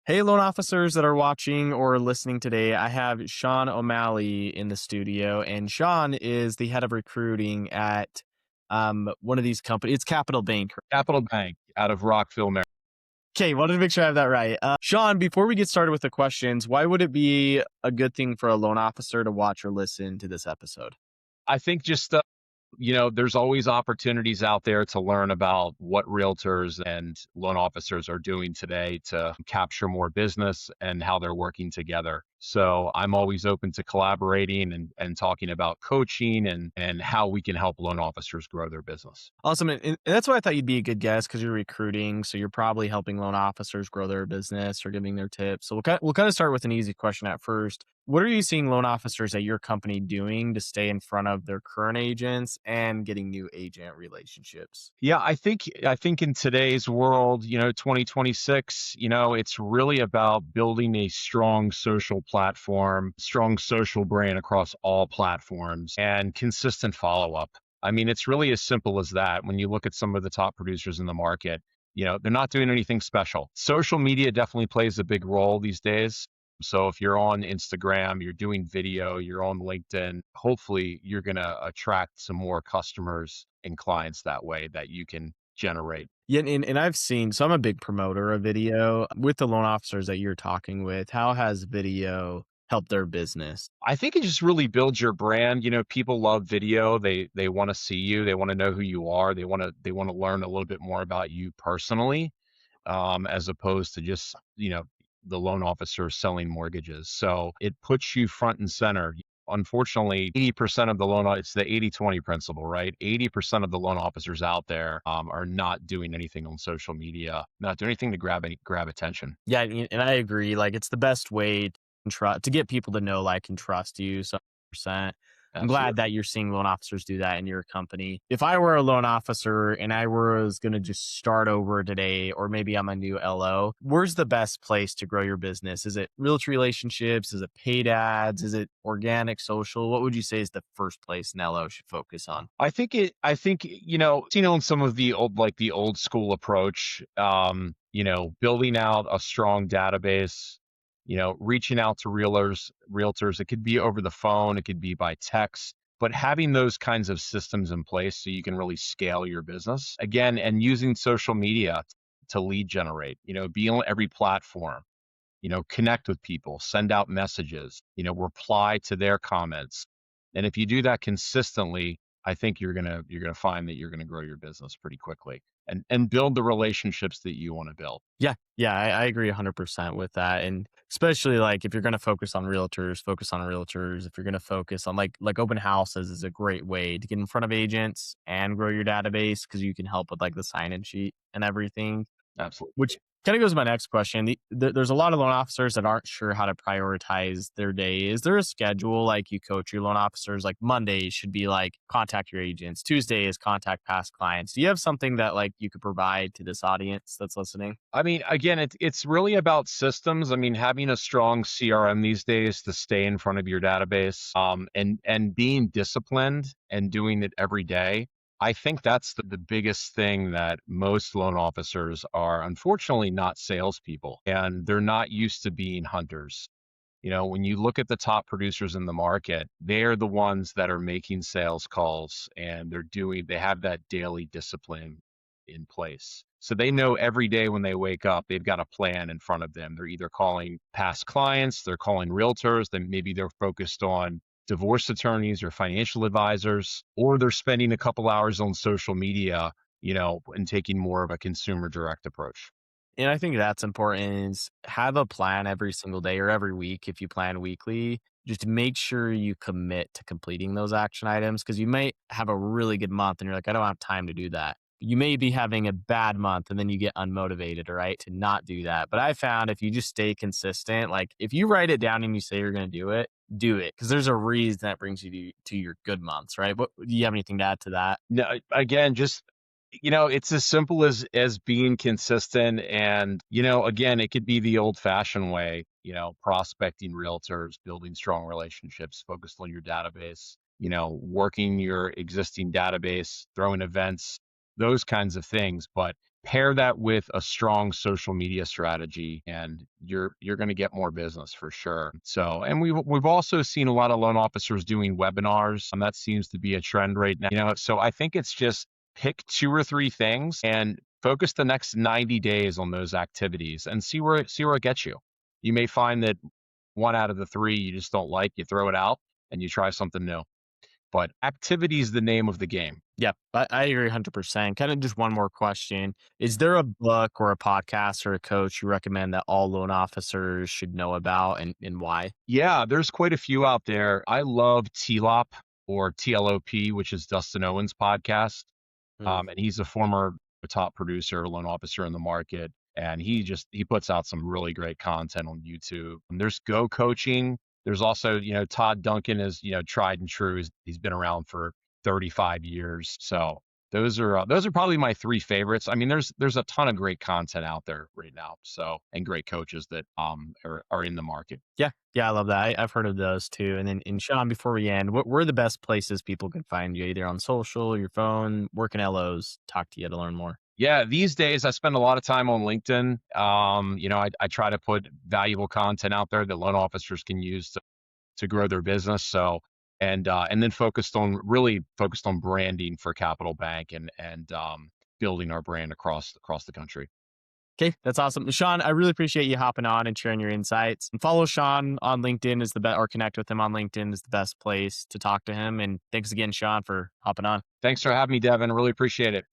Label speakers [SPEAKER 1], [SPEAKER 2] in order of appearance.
[SPEAKER 1] Hey, loan officers that are watching or listening today. I have Sean O'Malley in the studio, and Sean is the head of recruiting at one of these companies. It's Capital Bank.
[SPEAKER 2] Capital Bank out of Rockville, Maryland.
[SPEAKER 1] Okay, wanted to make sure I have that right. Sean, before we get started with the questions, why would it be a good thing for a loan officer to watch or listen to this episode?
[SPEAKER 2] I think just there's always opportunities out there to learn about what realtors and loan officers are doing today to capture more business and how they're working together. So I'm always open to collaborating and talking about coaching and how we can help loan officers grow their business.
[SPEAKER 1] Awesome. And that's why I thought you'd be a good guest because you're recruiting. So you're probably helping loan officers grow their business or giving their tips. So we'll kind of start with an easy question at first. What are you seeing loan officers at your company doing to stay in front of their current agents and getting new agent relationships?
[SPEAKER 2] Yeah, I think in today's world, 2026, it's really about building a strong social platform, strong social brand across all platforms and consistent follow-up. I mean, it's really as simple as that. When you look at some of the top producers in the market, they're not doing anything special. Social media definitely plays a big role these days. So if you're on Instagram, you're doing video, you're on LinkedIn, hopefully you're going to attract some more customers and clients that way that you can generate.
[SPEAKER 1] Yeah, and I've seen, so I'm a big promoter of video with the loan officers that you're talking with. How has video helped their business?
[SPEAKER 2] I think it just really builds your brand. People love video. They want to see you. They want to know who you are. They want to learn a little bit more about you personally, as opposed to just the loan officer selling mortgages. So it puts you front and center. Unfortunately, 80% of the it's the 80-20 principle, right? 80% of the loan officers out there are not doing anything on social media, not doing anything to grab attention.
[SPEAKER 1] Yeah, and I agree. Like, it's the best way to get people to know, like, and trust you. So, 100%. I'm glad
[SPEAKER 2] Absolutely.
[SPEAKER 1] that you're seeing loan officers do that in your company. If I were a loan officer and I was going to just start over today, or maybe I'm a new LO, where's the best place to grow your business? Is it realtor relationships? Is it paid ads? Is it organic social? What would you say is the first place an LO should focus on?
[SPEAKER 2] I think, some of the old school approach, building out a strong database, reaching out to realtors. It could be over the phone, it could be by text, but having those kinds of systems in place so you can really scale your business again and using social media to lead generate, be on every platform, connect with people, send out messages, reply to their comments. And if you do that consistently, I think you're gonna find that you're gonna grow your business pretty quickly and build the relationships that you want to build.
[SPEAKER 1] Yeah, yeah, I agree 100% with that, and especially, like, if you're gonna focus on realtors, focus on realtors. If you're gonna focus on, like, open houses is a great way to get in front of agents and grow your database because you can help with, like, the sign-in sheet and everything. Which
[SPEAKER 2] Absolutely.
[SPEAKER 1] kinda goes to my next question. There's a lot of loan officers that aren't sure how to prioritize their day. Is there a schedule, like, you coach your loan officers, like, Monday should be, like, contact your agents, Tuesday is contact past clients. Do you have something that, like, you could provide to this audience that's listening?
[SPEAKER 2] I mean, again, it's really about systems. I mean, having a strong CRM these days to stay in front of your database, and being disciplined and doing it every day. I think that's the biggest thing that most loan officers are unfortunately not salespeople, and they're not used to being hunters. When you look at the top producers in the market, they're the ones that are making sales calls and they have that daily discipline in place. So they know every day when they wake up, they've got a plan in front of them. They're either calling past clients, they're calling realtors, then maybe they're focused on divorce attorneys or financial advisors, or they're spending a couple hours on social media, and taking more of a consumer direct approach.
[SPEAKER 1] And I think that's important is have a plan every single day or every week if you plan weekly. Just make sure you commit to completing those action items because you might have a really good month and you're like, I don't have time to do that. You may be having a bad month and then you get unmotivated, right, to not do that. But I found if you just stay consistent, like if you write it down and you say you're going to do it because there's a reason that brings you to your good months, right? What do you have anything to add to that?
[SPEAKER 2] No, again, just it's as simple as being consistent and, again, it could be the old-fashioned way, prospecting realtors, building strong relationships, focused on your database, working your existing database, throwing events, those kinds of things. But pair that with a strong social media strategy, and you're going to get more business for sure. So, and we've also seen a lot of loan officers doing webinars, and that seems to be a trend right now. So I think it's just pick two or three things and focus the next 90 days on those activities and see where it gets you. You may find that one out of the three you just don't like, you throw it out and you try something new. But activity is the name of the game.
[SPEAKER 1] Yeah, I agree 100%. Kind of just one more question. Is there a book or a podcast or a coach you recommend that all loan officers should know about, and why?
[SPEAKER 2] Yeah, there's quite a few out there. I love TLOP or TLOP, which is Dustin Owens' podcast.
[SPEAKER 1] Mm.
[SPEAKER 2] And he's a former top producer, loan officer in the market. And he puts out some really great content on YouTube. And there's Go Coaching. There's also, Todd Duncan is, tried and true. He's been around for 35 years. So those are probably my three favorites. I mean, there's a ton of great content out there right now. So, and great coaches that are in the market.
[SPEAKER 1] Yeah, yeah, I love that. I've heard of those too. And Sean, before we end, what were the best places people can find you, either on social, your phone, working LOs, talk to you to learn more?
[SPEAKER 2] Yeah, these days I spend a lot of time on LinkedIn. I try to put valuable content out there that loan officers can use to grow their business. So, and then really focused on branding for Capital Bank and building our brand across the country.
[SPEAKER 1] Okay, that's awesome. Sean, I really appreciate you hopping on and sharing your insights. And follow Sean on LinkedIn is the best, or connect with him on LinkedIn is the best place to talk to him. And thanks again, Sean, for hopping on.
[SPEAKER 2] Thanks for having me, Devin. Really appreciate it.